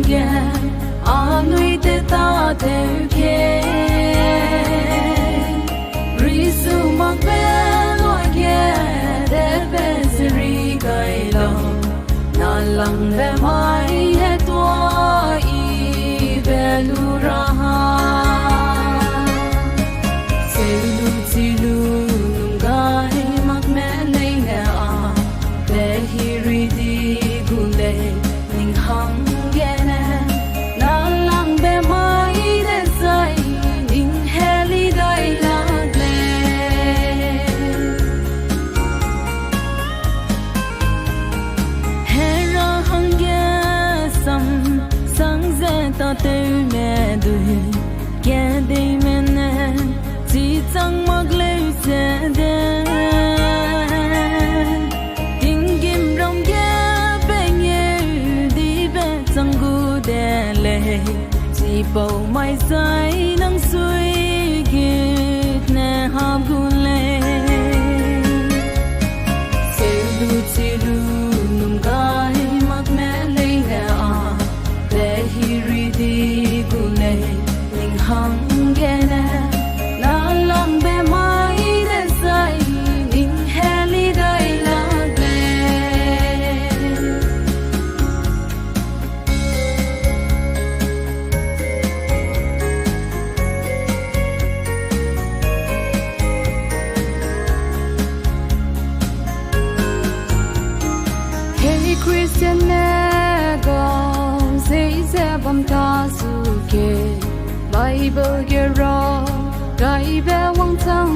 again. Anui te ta te uke. Risu makbelo again. Debe siri kailo. Na lang ve mai he tua I velu raha. Silu silu nungai makmele ne a. Behiri di gule ning hang gene. Na lang be mai de sai ning heli dai lagle. Hera hangye sam sang ze ta te me du. Ke de me ne ji chang mak le se de. Bầu mai say nắng suy kịt nè hàm gun lê silu nung gai mak mẹ lấy nè à để hiri đi gun lê ning hang ghé nè na lang bề mai để say ning heli dai la ghé. Christian nego say se bam ta su ke Bible ge ro gai be wang chang